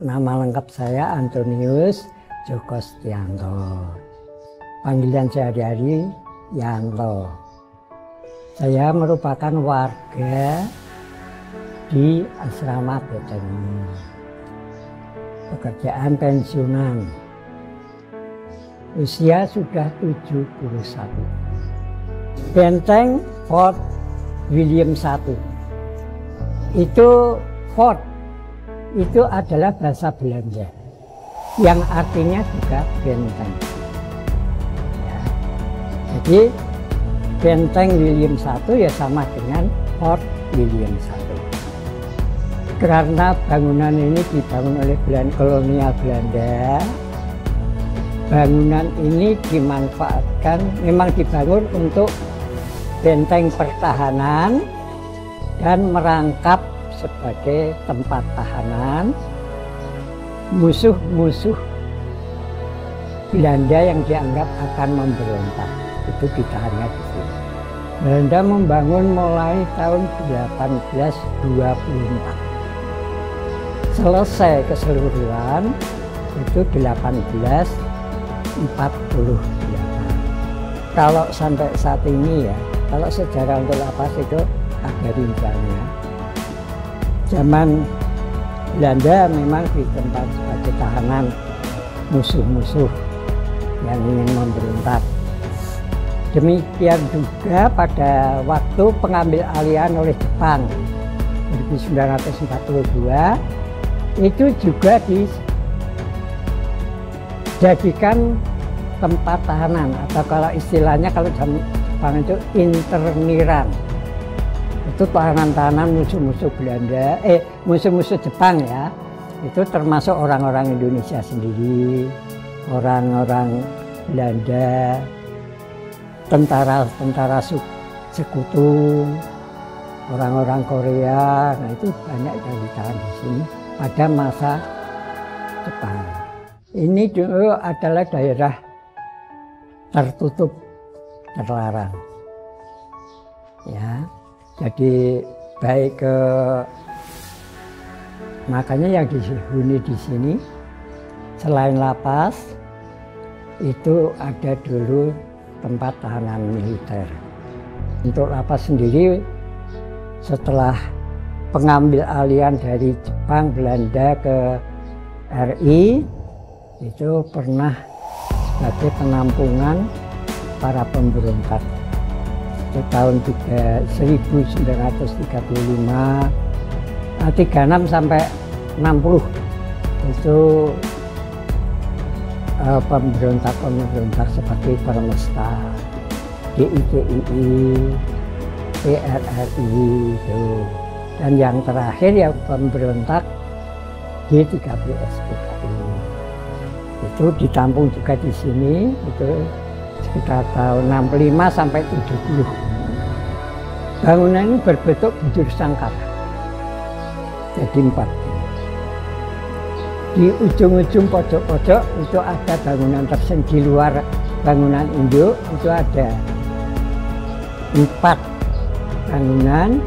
Nama lengkap saya Antonius Joko Setianto. Panggilan sehari-hari Yanto. Saya merupakan warga di asrama Beteng. Pekerjaan pensiunan. Usia sudah 71. Benteng Fort William I. Itu fort itu adalah bahasa Belanda yang artinya juga benteng. Ya. Jadi Benteng William I ya sama dengan Fort William I. Karena bangunan ini dibangun oleh kolonial Belanda, bangunan ini dimanfaatkan, memang dibangun untuk benteng pertahanan dan merangkap sebagai tempat tahanan musuh-musuh Belanda yang dianggap akan memberontak. Itu ditahannya di sini. Belanda membangun mulai tahun 1824. Selesai keseluruhan itu 1848. Kalau sampai saat ini ya, kalau sejarah untuk lapas itu ada rinciannya. Zaman Belanda memang ditempat sebagai tahanan musuh-musuh yang ingin memberontak. Demikian juga pada waktu pengambil alihan oleh Jepang 1942 itu juga dijadikan tempat tahanan, atau kalau istilahnya kalau Jepang itu interniran. Itu tahanan-tahanan musuh-musuh Belanda, musuh-musuh Jepang ya. Itu termasuk orang-orang Indonesia sendiri, orang-orang Belanda, tentara-tentara sekutu, orang-orang Korea. Nah itu banyak yang ditahan di sini pada masa Jepang. Ini dulu adalah daerah tertutup, terlarang. Ya. Jadi baik ke makanya yang dihuni di sini selain lapas itu ada dulu tempat tahanan militer. Untuk lapas sendiri setelah pengambil alihan dari Jepang Belanda ke RI itu pernah sebagai penampungan para pemberontak. Itu tahun 1935, 36 sampai 60 itu pemberontak seperti Permesta, DITII, PRRI itu. Dan yang terakhir yang pemberontak G13SPKI. Itu ditampung juga di sini, itu sekitar tahun 65 sampai 70. Bangunan ini berbentuk bujur sangkar. Jadi 4. Di ujung-ujung pojok-pojok itu ada bangunan tersendiri. Di luar bangunan induk itu ada 4 bangunan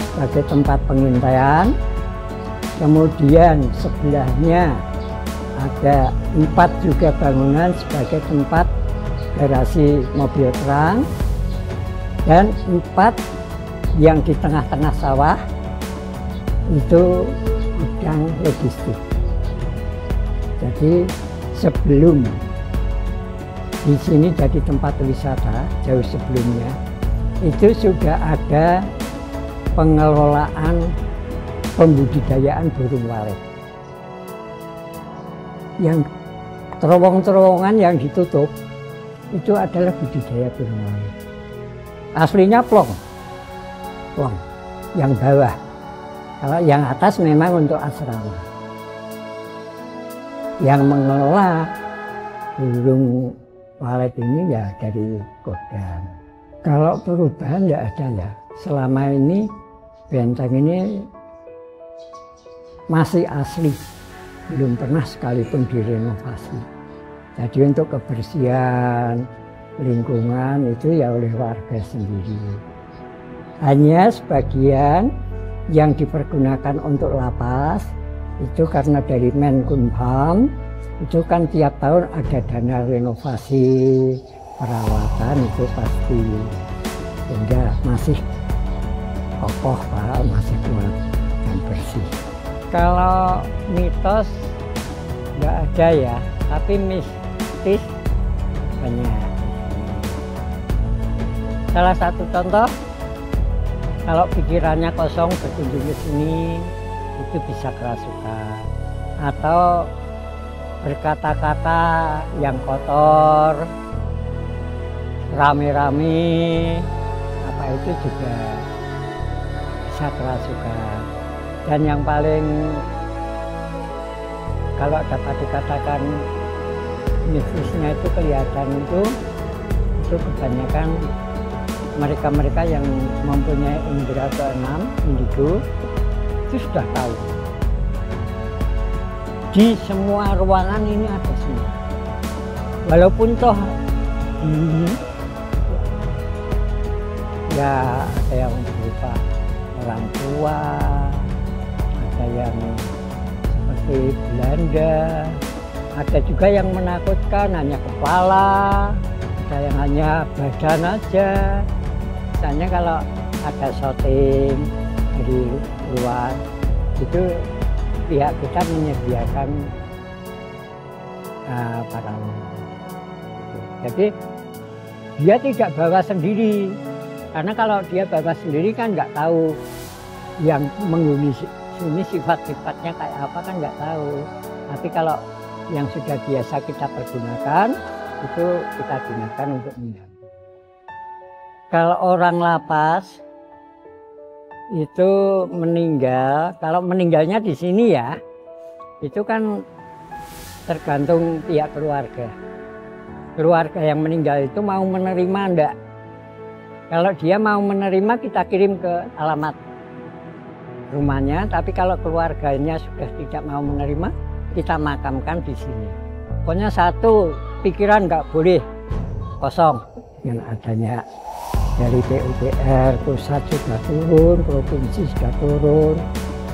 sebagai tempat pengintaian. Kemudian sebelahnya ada 4 juga bangunan sebagai tempat garasi mobil perang, dan 4 yang di tengah-tengah sawah itu gudang logistik. Jadi sebelum di sini jadi tempat wisata, jauh sebelumnya itu sudah ada pengelolaan pembudidayaan burung walet. Yang terowongan yang ditutup itu adalah budidaya burung walet. Aslinya plong yang bawah. Kalau yang atas memang untuk asrama. Yang mengelola burung walet ini ya dari Kodam. Kalau perubahan ya ada ya. Selama ini benteng ini masih asli, belum pernah sekalipun direnovasi. Jadi untuk kebersihan lingkungan itu ya oleh warga sendiri. Hanya sebagian yang dipergunakan untuk lapas itu karena dari Menkumham itu kan tiap tahun ada dana renovasi perawatan itu pasti, sehingga masih kokoh Pak, masih kuat dan bersih. Kalau mitos nggak ada ya, tapi mistis banyak. Salah satu contoh, kalau pikirannya kosong berkunjung ke sini itu bisa kerasukan, atau berkata-kata yang kotor, rame-rame, apa itu juga bisa kerasukan. Dan yang paling kalau dapat dikatakan mistisnya itu kelihatan itu kebanyakan mereka-mereka yang mempunyai indera keenam, indigo, itu sudah tahu. Di semua ruangan ini ada semua. Walaupun toh ya ada yang berupa orang tua, ada yang seperti Belanda, ada juga yang menakutkan hanya kepala, ada yang hanya badan aja. Misalnya kalau ada syuting dari luar itu pihak kita menyediakan paranormal. Jadi dia tidak bawa sendiri, karena kalau dia bawa sendiri kan nggak tahu yang menghuni sini sifat-sifatnya kayak apa, kan nggak tahu. Tapi kalau yang sudah biasa kita pergunakan itu kita gunakan untuk mendampingi. Kalau orang lapas itu meninggal, kalau meninggalnya di sini ya, itu kan tergantung pihak keluarga. Keluarga yang meninggal itu mau menerima enggak? Kalau dia mau menerima, kita kirim ke alamat rumahnya, tapi kalau keluarganya sudah tidak mau menerima, kita makamkan di sini. Pokoknya satu pikiran nggak boleh kosong. Yang adanya dari PUPR pusat sudah turun, provinsi sudah turun,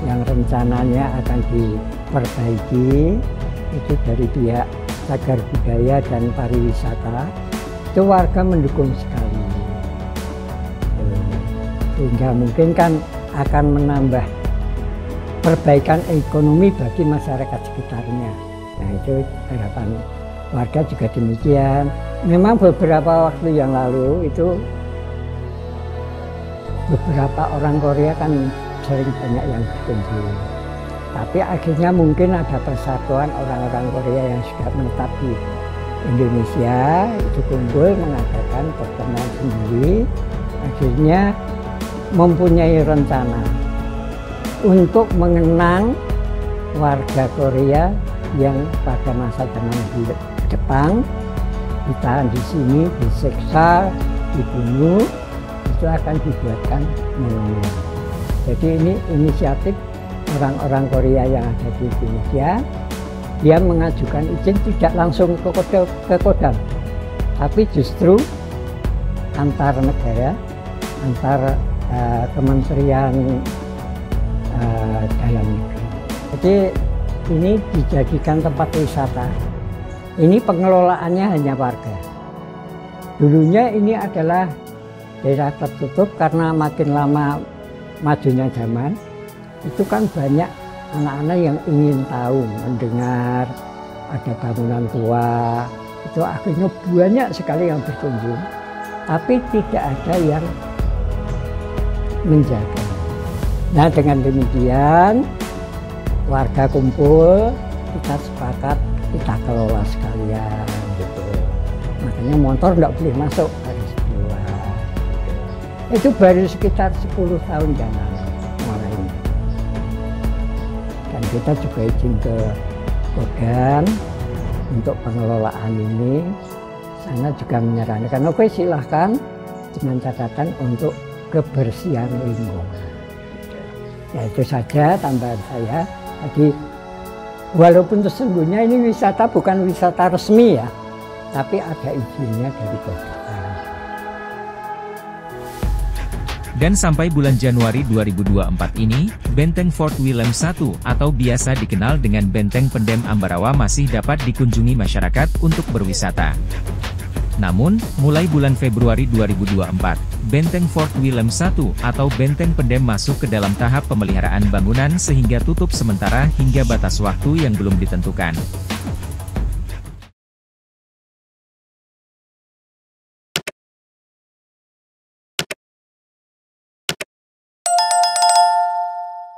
yang rencananya akan diperbaiki itu dari pihak cagar budaya dan pariwisata, itu warga mendukung sekali, sehingga mungkin kan akan menambah perbaikan ekonomi bagi masyarakat sekitarnya. Nah itu harapan warga juga demikian. Memang beberapa waktu yang lalu itu beberapa orang Korea kan sering banyak yang berkunjung. Tapi akhirnya mungkin ada persatuan orang-orang Korea yang sudah menetap di Indonesia itu kumpul mengadakan pertemuan sendiri. Akhirnya mempunyai rencana untuk mengenang warga Korea yang pada masa zaman Jepang ditahan di sini, disiksa, dibunuh, itu akan dibuatkan monumen. Jadi ini inisiatif orang-orang Korea yang ada di Indonesia. Dia mengajukan izin tidak langsung ke Kodam, tapi justru antar negara, antar kementerian dalam negeri. Jadi ini dijadikan tempat wisata. Ini pengelolaannya hanya warga. Dulunya ini adalah daerah tertutup, karena makin lama majunya zaman, itu kan banyak anak-anak yang ingin tahu, mendengar ada bangunan tua. Itu akhirnya banyak sekali yang berkunjung, tapi tidak ada yang menjaga. Nah dengan demikian warga kumpul, kita sepakat kita kelola sekalian gitu. Makanya motor tidak boleh masuk, harus keluar. Itu baru sekitar 10 tahun yang lalu mulainya. Dan kita juga izin ke Kodam untuk pengelolaan ini. Sana juga menyarankan, oke silahkan dengan catatan untuk kebersihan lingkungan. Ya itu saja tambahan saya. Jadi walaupun sesungguhnya ini wisata bukan wisata resmi ya, tapi ada izinnya dari Kodam. Dan sampai bulan Januari 2024 ini, Benteng Fort William I atau biasa dikenal dengan Benteng Pendem Ambarawa masih dapat dikunjungi masyarakat untuk berwisata. Namun, mulai bulan Februari 2024, Benteng Fort William I atau Benteng Pendem masuk ke dalam tahap pemeliharaan bangunan sehingga tutup sementara hingga batas waktu yang belum ditentukan.